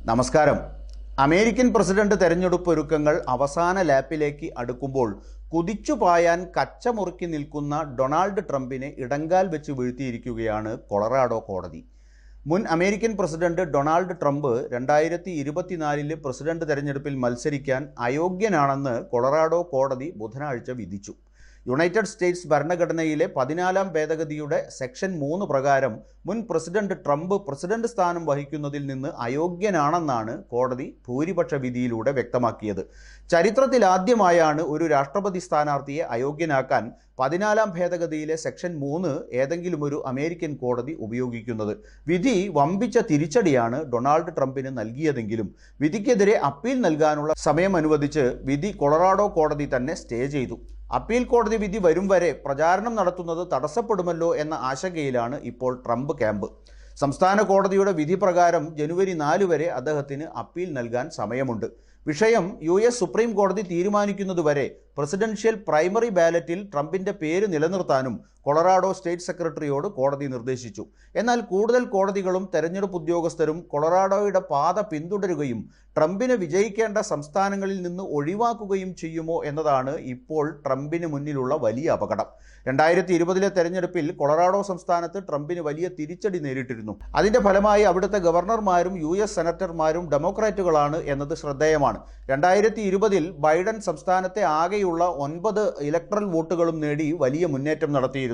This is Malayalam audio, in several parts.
നമസ്കാരം. അമേരിക്കൻ പ്രസിഡന്റ് തെരഞ്ഞെടുപ്പ് ഒരുക്കങ്ങൾ അവസാന ലാപ്പിലേക്ക് അടുക്കുമ്പോൾ കുതിച്ചുപായാൻ കച്ചമുറുക്കി നിൽക്കുന്ന ഡൊണാൾഡ് ട്രംപിനെ ഇടങ്കാൽ വെച്ച് വീഴ്ത്തിയിരിക്കുകയാണ് കൊളറാഡോ കോടതി. മുൻ American president Donald Trump 2024 president തെരഞ്ഞെടുപ്പിൽ മത്സരിക്കാൻ അയോഗ്യനാണെന്ന് കൊളറാഡോ കോടതി ബുധനാഴ്ച വിധിച്ചു. യുണൈറ്റഡ് സ്റ്റേറ്റ്സ് ഭരണഘടനയിലെ 14-ാം ഭേദഗതിയുടെ സെക്ഷൻ 3 പ്രകാരം മുൻ പ്രസിഡന്റ് ട്രംപ് പ്രസിഡന്റ് സ്ഥാനം വഹിക്കുന്നതിൽ നിന്ന് അയോഗ്യനാണെന്നാണ് കോടതി ഭൂരിപക്ഷ വിധിയിലൂടെ വ്യക്തമാക്കിയത്. ചരിത്രത്തിലാദ്യമായാണ് ഒരു രാഷ്ട്രപതി സ്ഥാനാർത്ഥിയെ അയോഗ്യനാക്കാൻ 14-ാം ഭേദഗതിയിലെ സെക്ഷൻ 3 ഏതെങ്കിലും ഒരു അമേരിക്കൻ കോടതി ഉപയോഗിക്കുന്നത്. വിധി വമ്പിച്ച തിരിച്ചടിയാണ് ഡൊണാൾഡ് ട്രംപിന് നൽകിയതെങ്കിലും വിധിക്കെതിരെ അപ്പീൽ നൽകാനുള്ള സമയം അനുവദിച്ച് വിധി കൊളറാഡോ കോടതി തന്നെ സ്റ്റേ ചെയ്തു. അപ്പീൽ കോടതി വിധി വരും വരെ പ്രചാരണം നടത്തുന്നത് തടസ്സപ്പെടുമല്ലോ എന്ന ആശങ്കയിലാണ് ഇപ്പോൾ ട്രംപ് ക്യാമ്പ്. സംസ്ഥാന കോടതിയുടെ വിധി പ്രകാരം ജനുവരി 4 വരെ അദ്ദേഹത്തിന് അപ്പീൽ നൽകാൻ സമയമുണ്ട്. വിഷയം US സുപ്രീം കോടതി തീരുമാനിക്കുന്നതുവരെ പ്രസിഡൻഷ്യൽ പ്രൈമറി ബാലറ്റിൽ ട്രംപിന്റെ പേര് നിലനിർത്താനും കൊളറാഡോ സ്റ്റേറ്റ് സെക്രട്ടറിയോട് കോടതി നിർദ്ദേശിച്ചു. എന്നാൽ കൂടുതൽ കോടതികളും തെരഞ്ഞെടുപ്പ് ഉദ്യോഗസ്ഥരും കൊളറാഡോയുടെ പാത പിന്തുടരുകയും ട്രംപിന് വിജയിക്കേണ്ട സംസ്ഥാനങ്ങളിൽ നിന്ന് ഒഴിവാക്കുകയും ചെയ്യുമോ എന്നതാണ് ഇപ്പോൾ ട്രംപിന് മുന്നിലുള്ള വലിയ അപകടം. 2020 തെരഞ്ഞെടുപ്പിൽ കൊളറാഡോ സംസ്ഥാനത്ത് ട്രംപിന് വലിയ തിരിച്ചടി നേരിട്ടിരുന്നു. അതിന്റെ ഫലമായി അവിടുത്തെ ഗവർണർമാരും US സെനറ്റർമാരും ഡെമോക്രാറ്റുകളാണ് എന്നത് ശ്രദ്ധേയമാണ്. 2020 ബൈഡൻ സംസ്ഥാനത്തെ ആകെയുള്ള 9 ഇലക്ട്രൽ വോട്ടുകളും നേടി വലിയ മുന്നേറ്റം നടത്തിയിരുന്നു.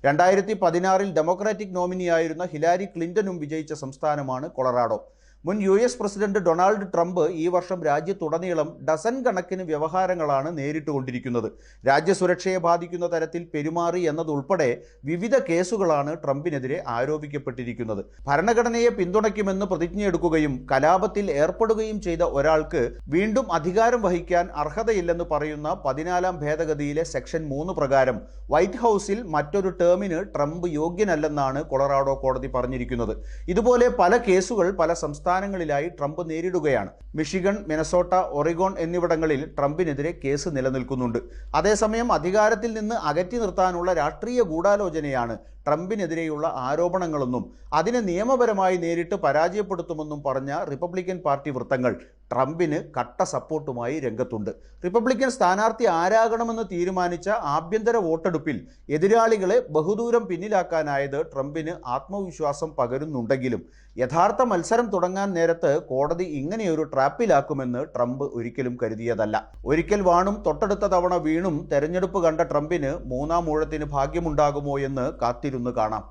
2016 ഡെമോക്രാറ്റിക് നോമിനിയായിരുന്ന ഹിലാരി ക്ലിന്റണും വിജയിച്ച സംസ്ഥാനമാണ് കൊളറാഡോ. മുൻ US പ്രസിഡന്റ് ഡൊണാൾഡ് ട്രംപ് ഈ വർഷം രാജ്യത്തുടനീളം ഡസൻ കണക്കിന് വ്യവഹാരങ്ങളാണ് നേരിട്ടുകൊണ്ടിരിക്കുന്നത്. രാജ്യസുരക്ഷയെ ബാധിക്കുന്ന തരത്തിൽ പെരുമാറി എന്നതുൾപ്പെടെ വിവിധ കേസുകളാണ് ട്രംപിനെതിരെ ആരോപിക്കപ്പെട്ടിരിക്കുന്നത്. ഭരണഘടനയെ പിന്തുണയ്ക്കുമെന്ന് പ്രതിജ്ഞയെടുക്കുകയും കലാപത്തിൽ ഏർപ്പെടുകയും ചെയ്ത ഒരാൾക്ക് വീണ്ടും അധികാരം വഹിക്കാൻ അർഹതയില്ലെന്ന് പറയുന്ന 14-ാം ഭേദഗതിയിലെ സെക്ഷൻ 3 പ്രകാരം വൈറ്റ് ഹൗസിൽ മറ്റൊരു ടേമിന് ട്രംപ് യോഗ്യനല്ലെന്നാണ് കൊളറാഡോ കോടതി പറഞ്ഞിരിക്കുന്നത്. ഇതുപോലെ പല കേസുകൾ പല സംസ്ഥാനങ്ങളിലായി ട്രംപ് നേരിടുകയാണ്. മിഷിഗൺ, മിനസോട്ട, ഒറിഗോൺ എന്നിവിടങ്ങളിൽ ട്രംപിനെതിരെ കേസ് നിലനിൽക്കുന്നുണ്ട്. അതേസമയം അധികാരത്തിൽ നിന്ന് അകറ്റി നിർത്താനുള്ള രാഷ്ട്രീയ ഗൂഢാലോചനയാണ് ട്രംപിനെതിരെയുള്ള ആരോപണങ്ങളെന്നും അതിനെ നിയമപരമായി നേരിട്ട് പരാജയപ്പെടുത്തുമെന്നും പറഞ്ഞ റിപ്പബ്ലിക്കൻ പാർട്ടി വൃത്തങ്ങൾ ട്രംപിന് കട്ട സപ്പോർട്ടുമായി രംഗത്തുണ്ട്. റിപ്പബ്ലിക്കൻ സ്ഥാനാർത്ഥി ആരാകണമെന്ന് തീരുമാനിച്ച ആഭ്യന്തര വോട്ടെടുപ്പിൽ എതിരാളികളെ ബഹുദൂരം പിന്നിലാക്കാനായത് ട്രംപിന് ആത്മവിശ്വാസം പകരുന്നുണ്ടെങ്കിലും യഥാർത്ഥ മത്സരം തുടങ്ങാൻ നേരത്ത് കോടതി ഇങ്ങനെയൊരു ട്രാപ്പിലാക്കുമെന്ന് ട്രംപ് ഒരിക്കലും കരുതിയതല്ല. ഒരിക്കൽ വാണും തൊട്ടടുത്ത തവണ വീണും തെരഞ്ഞെടുപ്പ് കണ്ട ട്രംപിന് 3-ാം ഊഴത്തിന് ഭാഗ്യമുണ്ടാകുമോ എന്ന് കാത്തിരുന്ന് കാണാം.